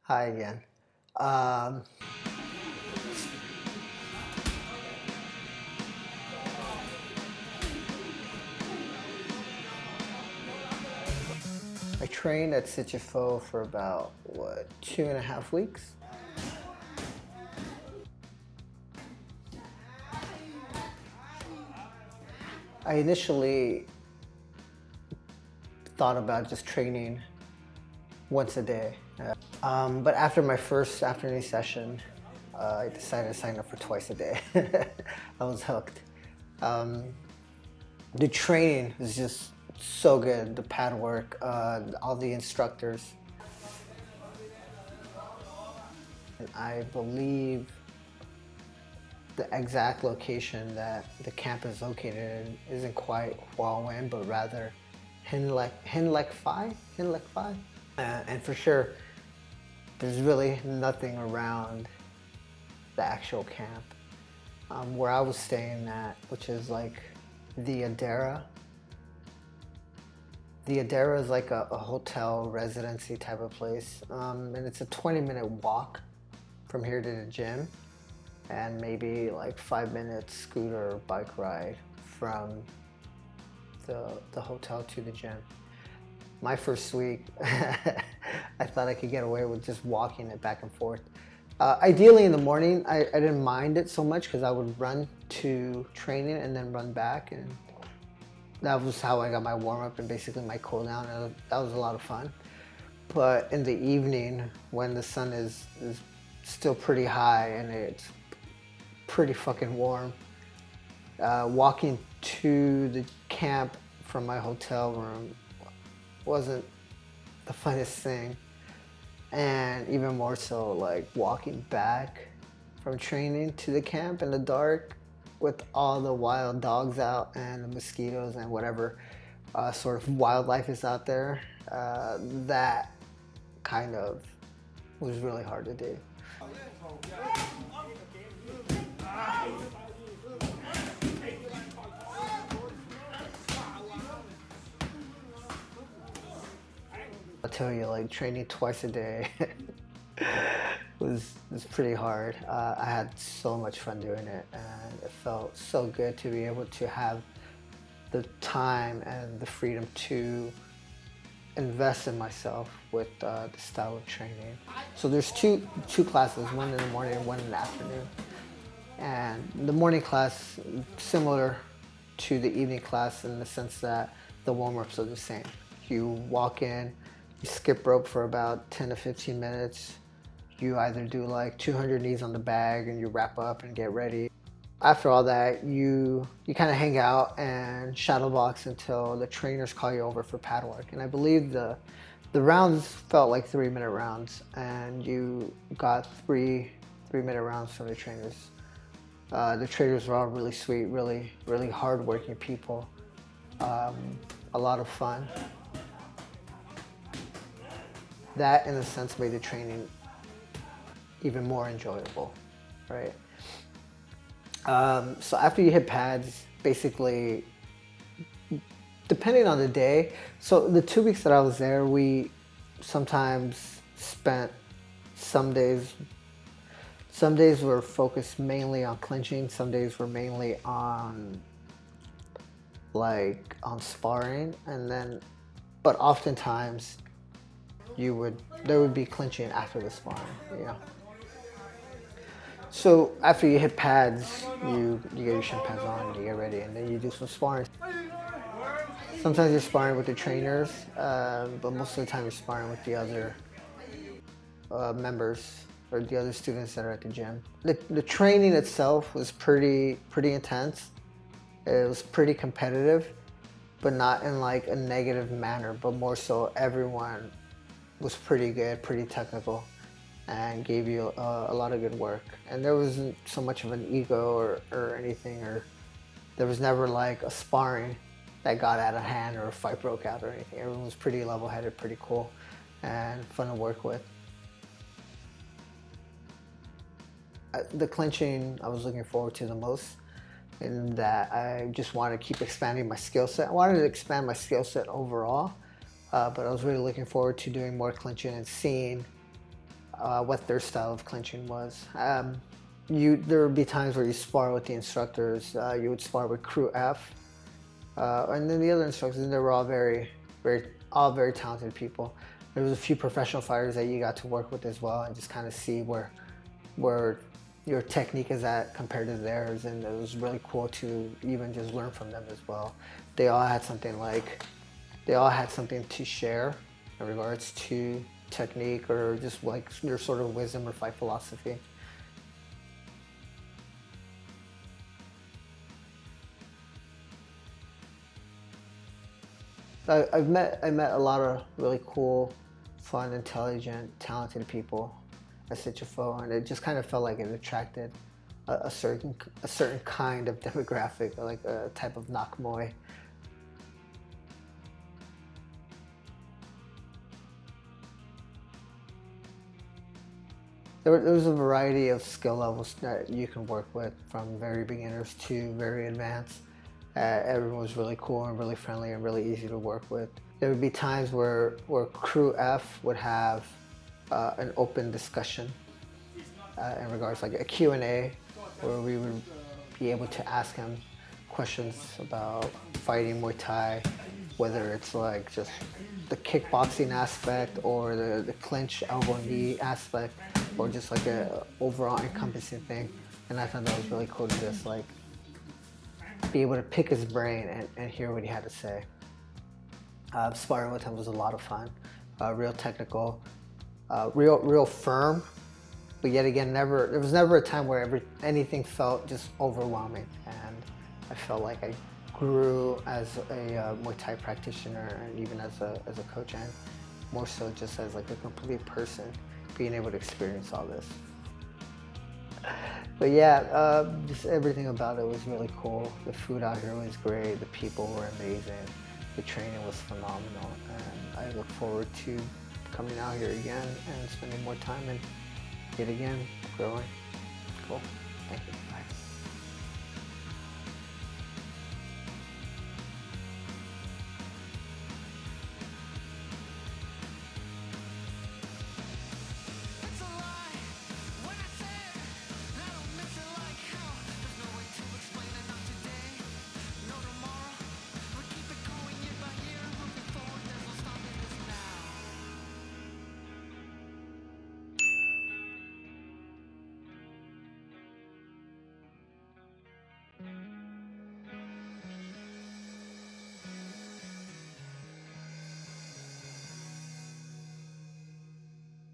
Hi again. Um, I trained at Sitjaopho for about, what, 2.5 weeks? I initially thought about just training once a day. But after my first afternoon session, I decided to sign up for twice a day. I was hooked. Um, the training was just so good. The pad work, all the instructors. And I believe the exact location that the camp is located in isn't quite Hua Hin, but rather Hin Phi. And for sure, there's really nothing around the actual camp. Where I was staying at, which is like the Adara. The Adara is like a hotel residency type of place, and it's a 20-minute walk from here to the gym, and maybe like 5 minute scooter or bike ride from the hotel to the gym. My first week, I thought I could get away with just walking it back and forth. Ideally in the morning, I didn't mind it so much because I would run to training and then run back, and that was how I got my warm up and basically my cool down, and that was a lot of fun. But in the evening, when the sun is still pretty high and it's pretty fucking warm, walking to the camp from my hotel room wasn't the funnest thing. And even more so, like walking back from training to the camp in the dark with all the wild dogs out and the mosquitoes and whatever sort of wildlife is out there, that kind of was really hard to do. I'll tell you, like training twice a day was pretty hard. I had so much fun doing it, and it felt so good to be able to have the time and the freedom to invest in myself with the style of training. So there's two classes, one in the morning and one in the afternoon. And the morning class, similar to the evening class in the sense that the warm-ups are the same. You walk in, you skip rope for about 10 to 15 minutes. You either do like 200 knees on the bag and you wrap up and get ready. After all that, you kind of hang out and shadow box until the trainers call you over for pad work. And I believe the rounds felt like 3-minute rounds, and you got three-minute rounds from the trainers. The trainers were all really sweet, really hardworking people. A lot of fun. That, in a sense, made the training even more enjoyable, right? So after you hit pads, basically, depending on the day, so the 2 weeks that I was there, we sometimes spent some days were focused mainly on clinching, some days were mainly on sparring, and then, but oftentimes there would be clinching after the sparring, you know. So after you hit pads, you get your shin pads on, you get ready, and then you do some sparring. Sometimes you're sparring with the trainers, but most of the time you're sparring with the other members or the other students that are at the gym. The training itself was pretty intense. It was pretty competitive, but not in like a negative manner, but more so everyone was pretty good, pretty technical, and gave you a lot of good work. And there wasn't so much of an ego or anything, or there was never like a sparring that got out of hand or a fight broke out or anything. Everyone was pretty level-headed, pretty cool, and fun to work with. The clinching I was looking forward to the most, in that I just wanted to keep expanding my skill set. I wanted to expand my skill set overall, but I was really looking forward to doing more clinching and seeing what their style of clinching was. There would be times where you spar with the instructors. You would spar with Kru F, and then the other instructors. They were all all very talented people. There was a few professional fighters that you got to work with as well, and just kind of see where your technique is at compared to theirs, and it was really cool to even just learn from them as well. They all had something to share in regards to technique or just like their sort of wisdom or fight philosophy. I met a lot of really cool, fun, intelligent, talented people at Sitjaopho, and it just kind of felt like it attracted a certain kind of demographic, like a type of knock Muay. There was a variety of skill levels that you can work with, from very beginners to very advanced. Everyone was really cool and really friendly and really easy to work with. There would be times where Kru F would have an open discussion in regards to like a Q&A, where we would be able to ask him questions about fighting Muay Thai, whether it's like just the kickboxing aspect or the clinch elbow knee aspect, or just like a overall encompassing thing. And I thought that was really cool to just like be able to pick his brain and hear what he had to say. Sparring with him was a lot of fun, real technical, real firm, but yet again, there was never a time where anything felt just overwhelming. And I felt like I grew as a Muay Thai practitioner and even as a coach, and more so just as like a complete person, being able to experience all this. But yeah, just everything about it was really cool. The food out here was great. The people were amazing. The training was phenomenal. And I look forward to coming out here again and spending more time and yet again growing. Cool. Thank you.